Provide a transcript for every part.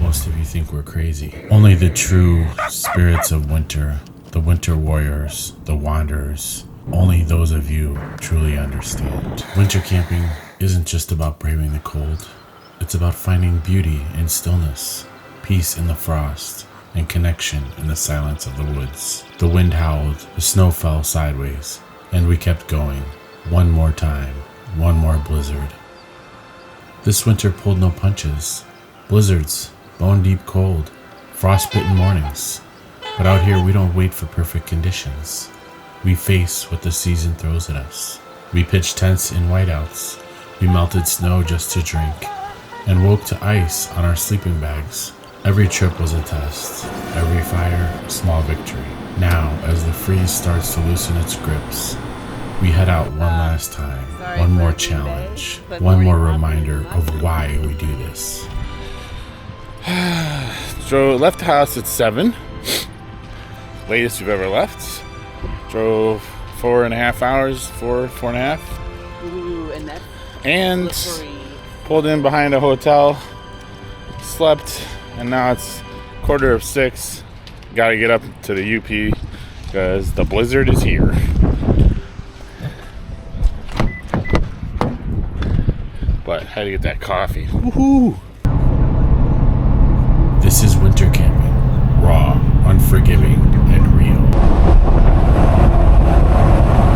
Most of you think we're crazy. Only the true spirits of winter, the winter warriors, the wanderers, only those of you truly understand. Winter camping isn't just about braving the cold. It's about finding beauty in stillness, peace in the frost, and connection in the silence of the woods. The wind howled, the snow fell sideways, and we kept going. One more time, one more blizzard. This winter pulled no punches. Blizzards, bone-deep cold, frostbitten mornings. But out here we don't wait for perfect conditions. We face what the season throws at us. We pitched tents in whiteouts. We melted snow just to drink, and woke to ice on our sleeping bags. Every trip was a test. Every fire, a small victory. Now, as the freeze starts to loosen its grips, we head out one last time. One more challenge. One more reminder of why we do this. So left the house at 7. Latest we've ever left. Drove 4.5 hours, 4.5. Ooh, And slippery. Pulled in behind a hotel, slept, and now it's 5:45. Gotta get up to the UP because the blizzard is here. But had to get that coffee. Woohoo! This is winter camping. Raw, unforgiving, and real.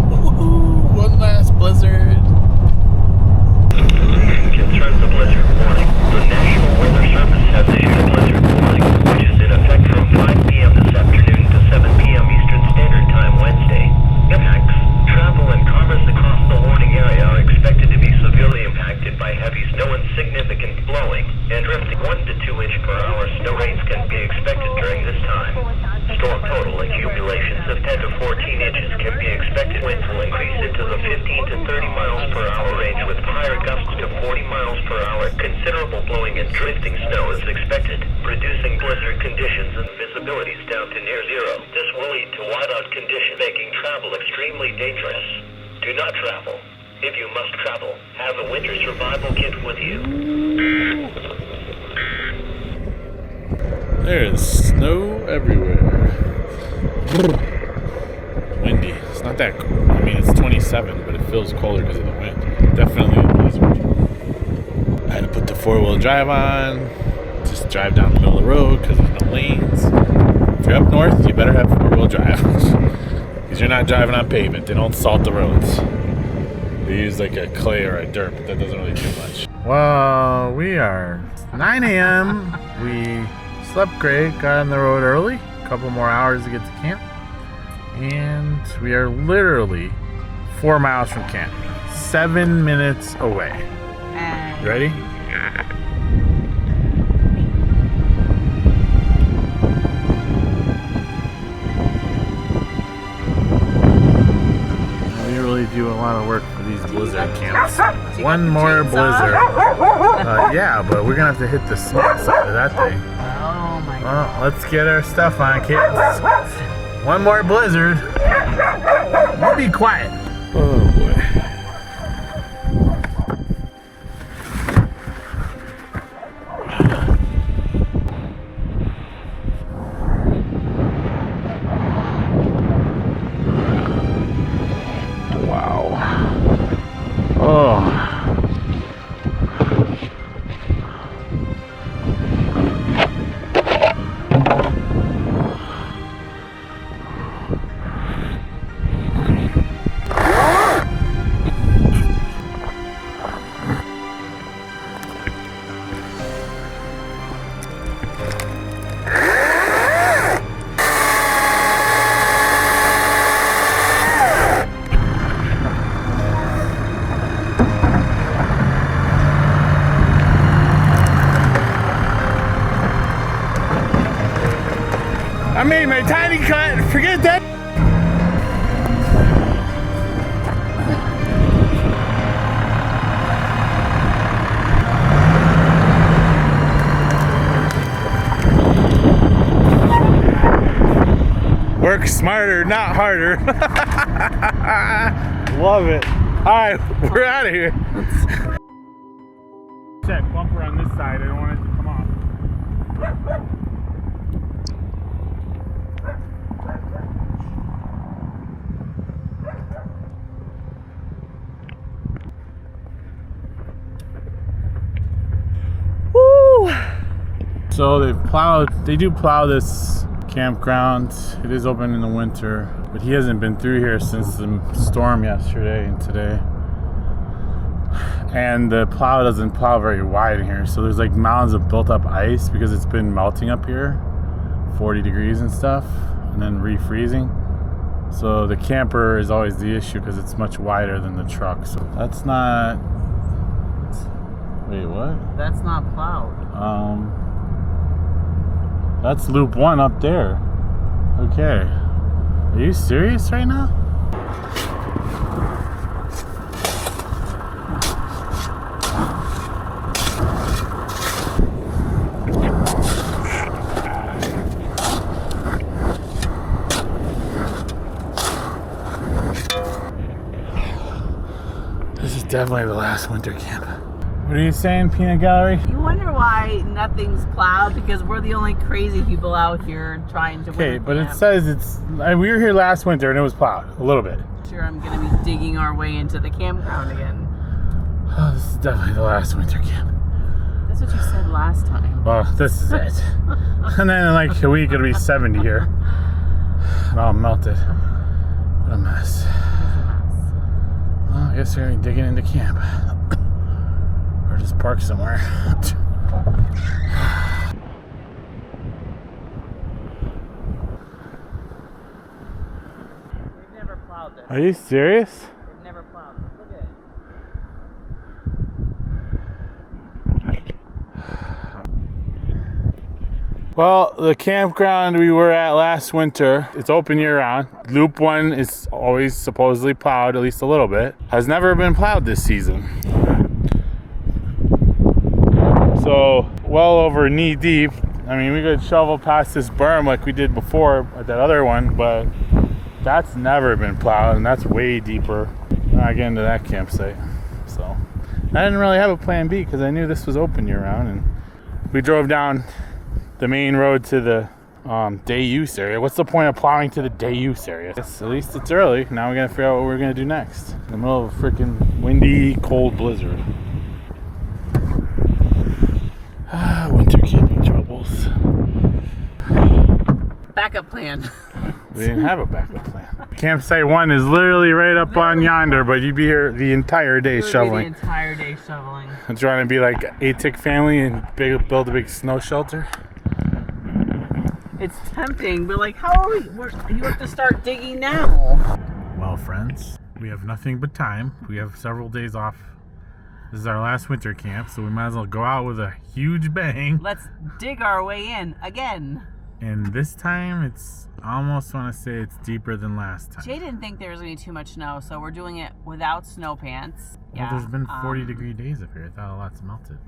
Woohoo! One last blizzard. Concerns of blizzard warning. The National Weather Service has issued a blizzard warning, which is in effect from 5 p.m. this afternoon to 7 p.m. Eastern Standard Time Wednesday. Impacts. Travel and commerce across the warning area are expected to be severely impacted by heavy snow and significant blowing and drifting. 1 to 2 inch per hour snow rains can be expected during this time. Storm total accumulations of 10 to 14 inches can be expected. Winds will increase into the 15 to 30 miles per hour range with higher gusts to 40 miles per hour. Considerable blowing and drifting snow is expected, producing blizzard conditions and visibilities down to near zero. This will lead to whiteout conditions, making travel extremely dangerous. Do not travel. If you must travel, have a winter survival kit with you. There's snow everywhere. Windy. It's not that cold. I mean, it's 27, but it feels colder because of the wind. Definitely a blizzard. I had to put the 4-wheel drive on. Just drive down the middle of the road because there's no lanes. If you're up north, you better have 4-wheel drive. Because you're not driving on pavement. They don't salt the roads. They use like a clay or a dirt, but that doesn't really do much. Well, we are 9 a.m. We slept great, got on the road early. A couple more hours to get to camp. And we are literally 4 miles from camp. 7 minutes away. You ready? We really do a lot of work for these blizzard camps. One more blizzard. Yeah, but we're gonna have to hit the small side of that thing. Oh my god. Well, let's get our stuff on, kids. One more blizzard. We'll be quiet. Oh boy. I made my tiny cut. Forget that. Work smarter, not harder. Love it. All right, we're out of here. Check bumper on this side. I don't want it to come off. Woo! So they do plow this campground. It is open in the winter, but he hasn't been through here since the storm yesterday and today. And the plow doesn't plow very wide in here, so there's like mounds of built up ice because it's been melting up here, 40 degrees and stuff, and then refreezing. So the camper is always the issue because it's much wider than the truck. So that's not. Wait, what? That's not plowed. That's loop 1 up there. Okay. Are you serious right now? This is definitely the last winter camp. What are you saying, Peanut Gallery? You wonder why nothing's plowed, because we're the only crazy people out here trying to Okay, winter but it camp. says we were here last winter and it was plowed a little bit. Sure, I'm gonna be digging our way into the campground again. Oh, this is definitely the last winter camp. That's what you said last time. Well, this is it. And then in like a week it'll be 70 here. And all melted. What a mess. Well, I guess we're digging into camp. Or just park somewhere. We've never plowed this. Are you serious? We've never plowed this. Look at it. Well, the campground we were at last winter, it's open year round. Loop 1 is always supposedly plowed, at least a little bit. Has never been plowed this season. So, well over knee deep. I mean, we could shovel past this berm like we did before at that other one, but that's never been plowed, and that's way deeper. We're not getting to that campsite. So, I didn't really have a plan B because I knew this was open year round, and we drove down the main road to the day use area. What's the point of plowing to the day use area? At least it's early. Now we gotta figure out what we're gonna do next. In the middle of a freaking windy, cold blizzard. Winter camping troubles. Backup plan. We didn't have a backup plan. Campsite 1 is literally right up on yonder, but you'd be here the entire day The shoveling. entire day shoveling. I'm trying to be like ATIC family and build a big snow shelter. It's tempting, but like, how are we? You have to start digging now. Well, friends, we have nothing but time. We have several days off. This is our last winter camp, so we might as well go out with a huge bang. Let's dig our way in again. And this time, it's I almost want to say it's deeper than last time. Jay didn't think there was going to be too much snow, so we're doing it without snow pants. Well, there's been 40-degree days up here. I thought a lot's melted.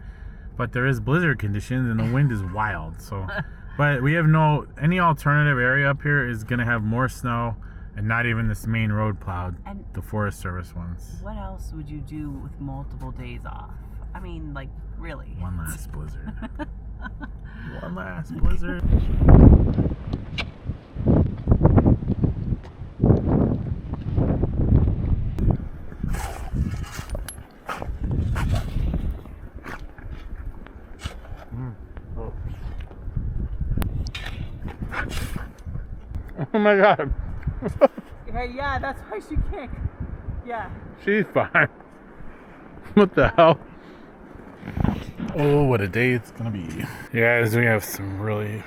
But there is blizzard conditions, and the wind is wild. So, but we have any alternative area up here is going to have more snow, and not even this main road plowed. And the Forest Service ones. what else would you do with multiple days off? I mean, like, really? One last blizzard. One last blizzard. Oh my god. Yeah, that's why she kicked. Yeah. She's fine. What the hell? Oh, what a day it's gonna be. Yeah, guys, we have some really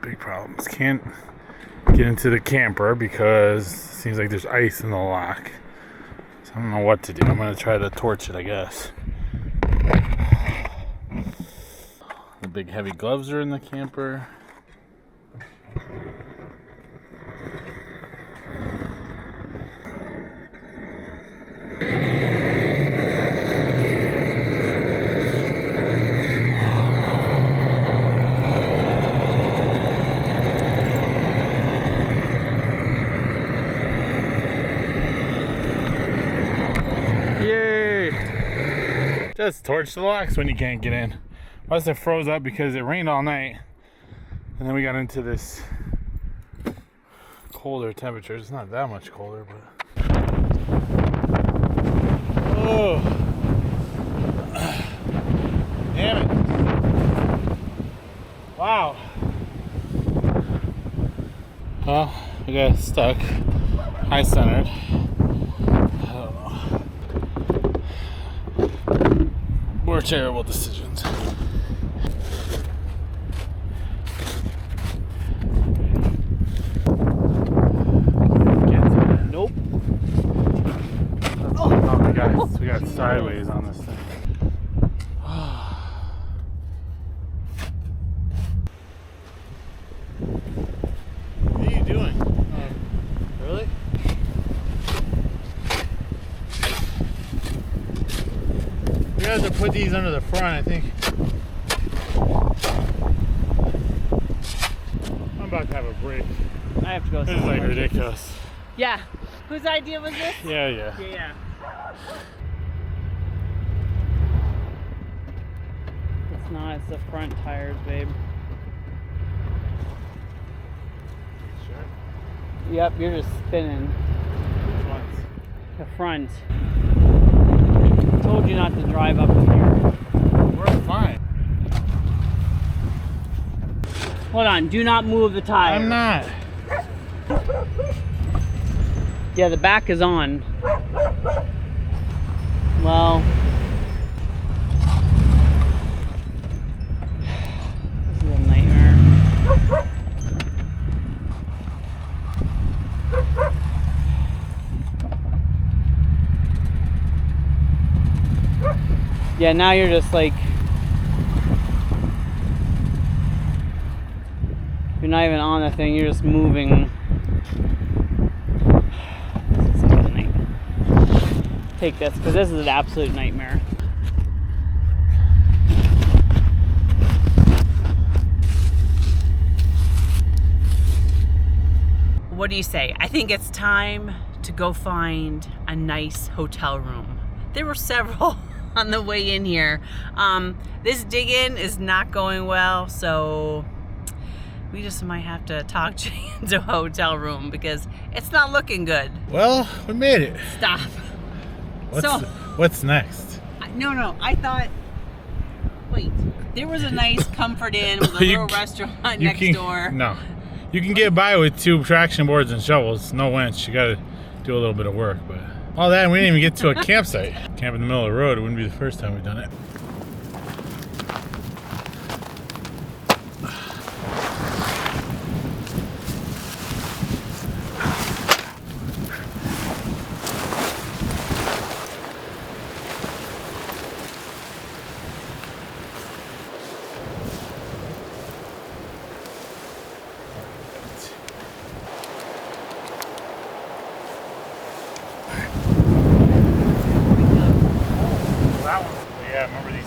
big problems. Can't get into the camper because it seems like there's ice in the lock. So I don't know what to do. I'm gonna try to torch it, I guess. The big heavy gloves are in the camper. Just torch the locks when you can't get in. Plus it froze up because it rained all night. And then we got into this colder temperatures. It's not that much colder, but... Oh! Damn it. Wow. Well, we got stuck. High centered. I don't know. More terrible decisions. Nope. Oh, we got sideways on this thing. What are you doing? Really? We have to put these under the front, I think. I'm about to have a break. I have to go. This is like ridiculous. Yeah. Whose idea was this? Yeah. Yeah. It's not. It's the front tires, babe. Sure. Yep, you're just spinning. Which ones? The front. I told you not to drive up here. We're fine. Hold on. Do not move the tire. I'm not. Yeah, the back is on. Well, this is a nightmare. Yeah, now you're just like, you're not even on the thing, you're just moving. Take this, because this is an absolute nightmare. What do you say? I think it's time to go find a nice hotel room. There were several on the way in here. This dig-in is not going well, so we just might have to talk Jay into a hotel room because it's not looking good. Well, we made it. Stop. What's next? No, I thought, wait, there was a nice Comfort Inn with a little restaurant next door. No. You can get by with 2 traction boards and shovels, no winch. You gotta do a little bit of work, but all that, and we didn't even get to a campsite. Camp in the middle of the road, it wouldn't be the first time we've done it. Yeah, remember these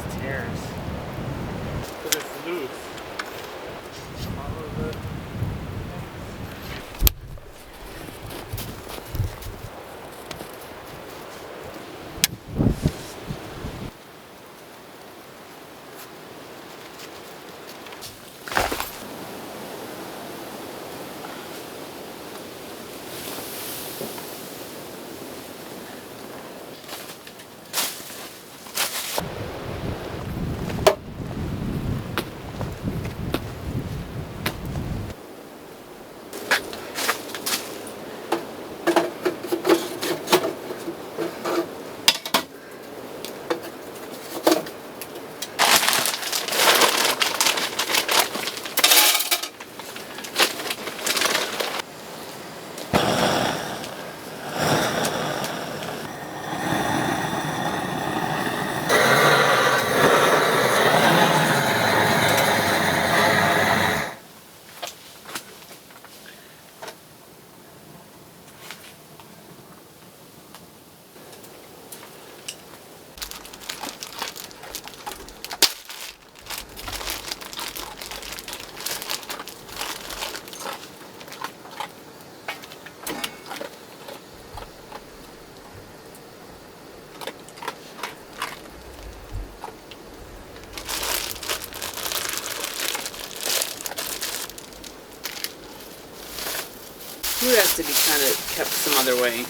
food has to be kind of kept some other way.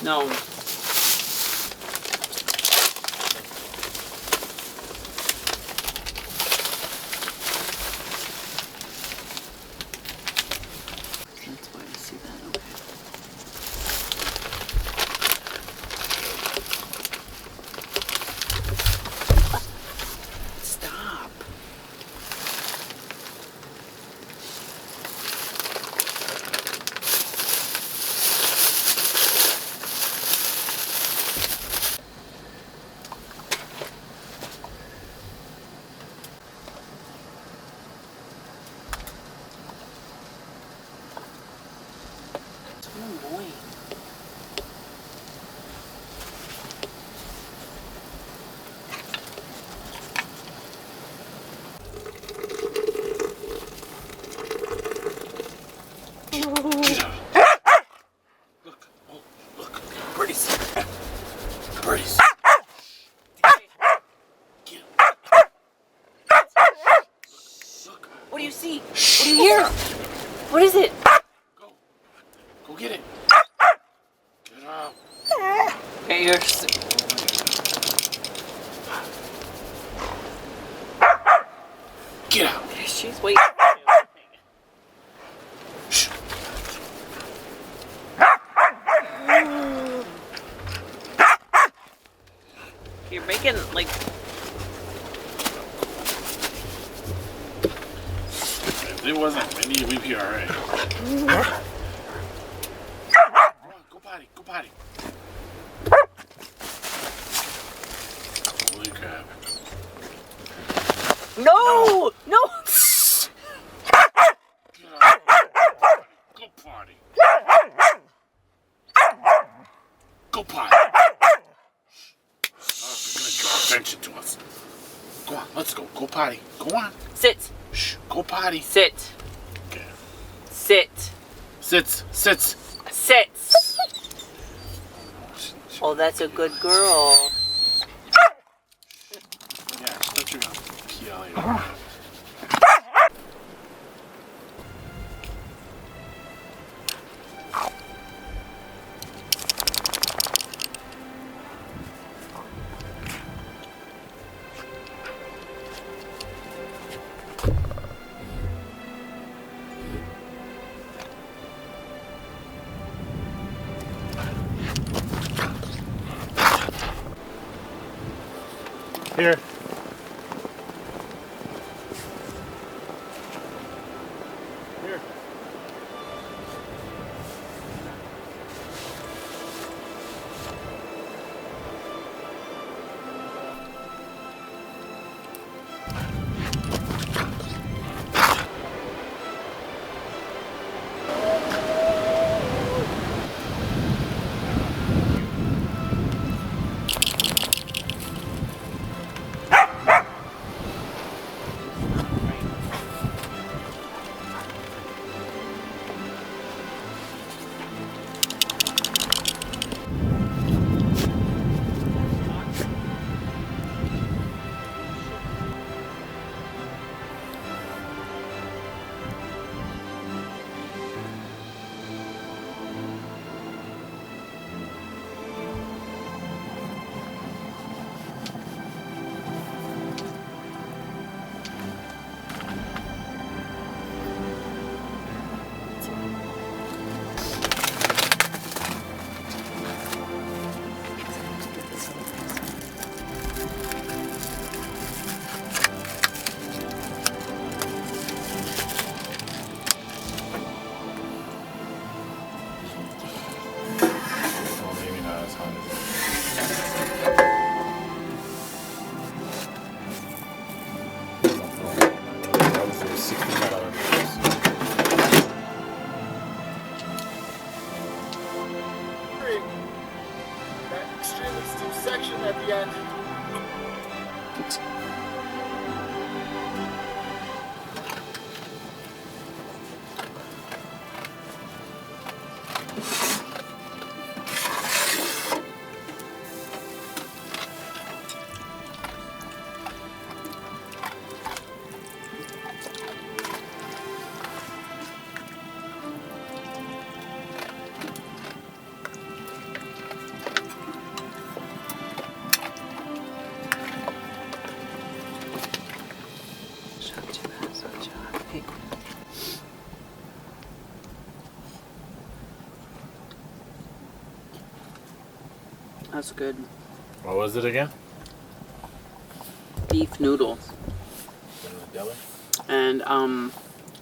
No. That's why I see that. Okay. Stop. So annoying. Look, oh, look, birdies. Birdies. Get 'em. Look. What do you see? What do you hear? What is it? Go. Go get it. Get out. Okay, you're. Get out. She's waiting. Shh. You're making like. If it wasn't windy, we'd be alright. Come on, go potty, go potty. Holy crap. No! No! Get out. Go potty. Go potty. Oh, you're gonna draw attention to us. Go on, let's go. Go potty. Go on. Sit. Shh. Go potty. Sit. Okay. Sit. Sits. Sits. Sit. Oh, that's a good girl. Yeah, shut your mouth. Pee all your Here. Here. That's good. What was it again? Beef noodles. And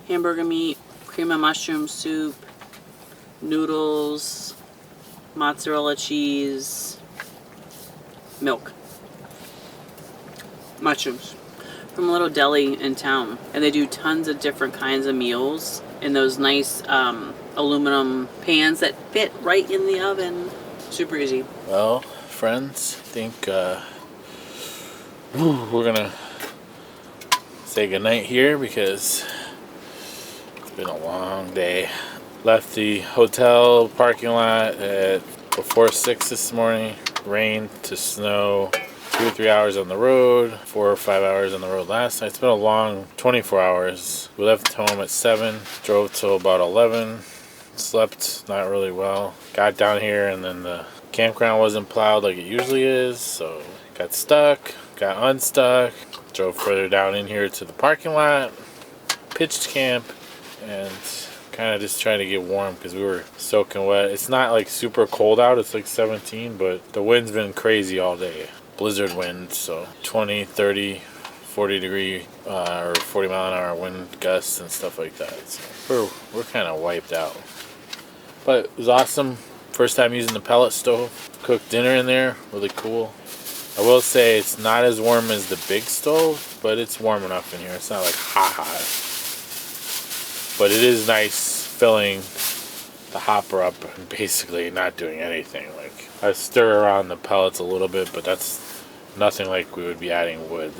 hamburger meat, cream of mushroom soup, noodles, mozzarella cheese, milk, mushrooms. From a little deli in town. And they do tons of different kinds of meals in those nice aluminum pans that fit right in the oven. Super easy. Well, friends, I think we're gonna say goodnight here because it's been a long day. Left the hotel parking lot at before 6 this morning. Rain to snow. 2 or 3 hours on the road, 4 or 5 hours on the road last night. It's been a long 24 hours. We left home at 7, drove till about 11, slept not really well. Got down here and then the campground wasn't plowed like it usually is, so got stuck, got unstuck, drove further down in here to the parking lot, pitched camp, and kind of just trying to get warm because we were soaking wet. It's not like super cold out, it's like 17, but the wind's been crazy all day. Blizzard wind, so 20, 30, 40 degree or 40 mile an hour wind gusts and stuff like that. So we're kind of wiped out. But it was awesome. First time using the pellet stove. Cooked dinner in there, really cool. I will say it's not as warm as the big stove, but it's warm enough in here. It's not like hot. But it is nice filling the hopper up and basically not doing anything. Like I stir around the pellets a little bit, but that's nothing like we would be adding wood.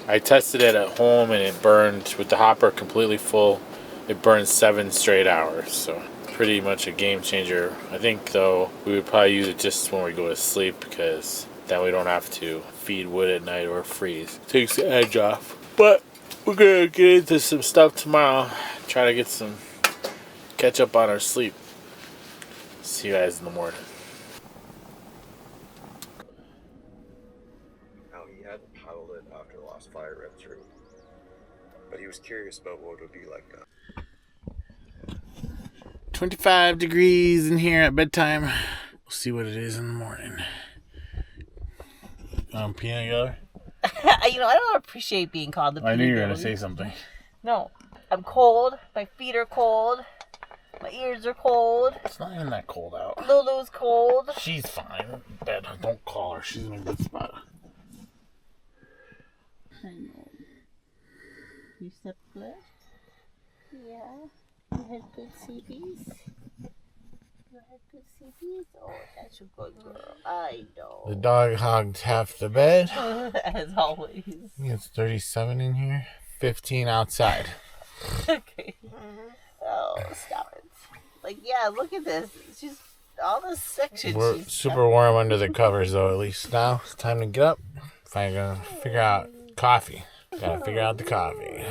I tested it at home and it burned with the hopper completely full. It burned 7 straight hours, so pretty much a game changer. I think though we would probably use it just when we go to sleep because then we don't have to feed wood at night or freeze. Takes the edge off. But we're gonna get into some stuff tomorrow. Try to get catch up on our sleep. See you guys in the morning. He hadn't paddled it after the last fire ripped through, but he was curious about what it would be like now. 25 degrees in here at bedtime. We'll see what it is in the morning. Peanut gallery? I don't appreciate being called the peanut I knew you were going to gallery. say something. No. I'm cold. My feet are cold. My ears are cold. It's not even that cold out. Lulu's cold. She's fine. Bed. Don't call her. She's in a good spot. I know. You slept good? Yeah. You had good CBs? You had good CBs? Oh, that's a good girl. I know. The dog hogged half the bed. As always. I think it's 37 in here. 15 outside. Okay. Oh, stop it. Like, yeah, look at this. It's just all this section. We're super warm under the covers, though, at least now. It's time to get up. If I'm going to figure out coffee. Gotta figure out the coffee.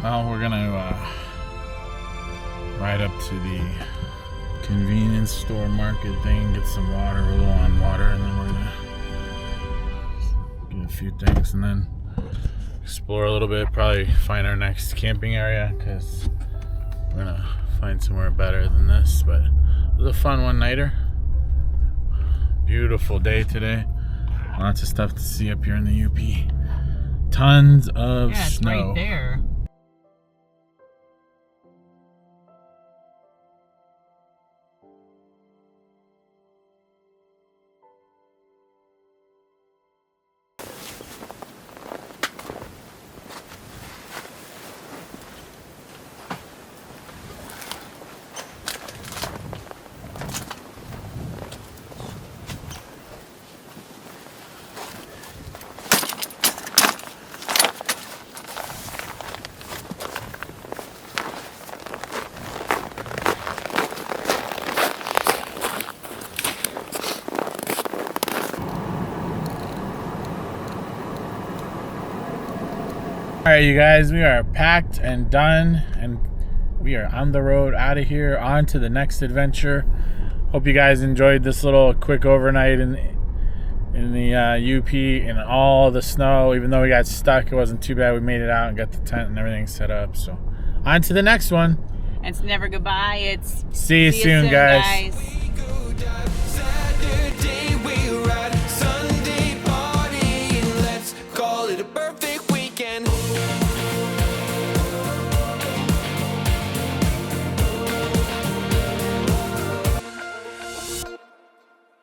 Well, we're gonna ride up to the convenience store market thing, get some water, we're low on water, and then we're gonna get a few things and then explore a little bit, probably find our next camping area, because we're gonna find somewhere better than this. But it was a fun one-nighter. Beautiful day today. Lots of stuff to see up here in the UP. Tons of snow. Right there. All right, you guys, we are packed and done, and we are on the road out of here on to the next adventure. Hope you guys enjoyed this little quick overnight in the UP in all the snow. Even though we got stuck, it wasn't too bad. We made it out and got the tent and everything set up. So on to the next one. It's never goodbye. It's see you soon, guys.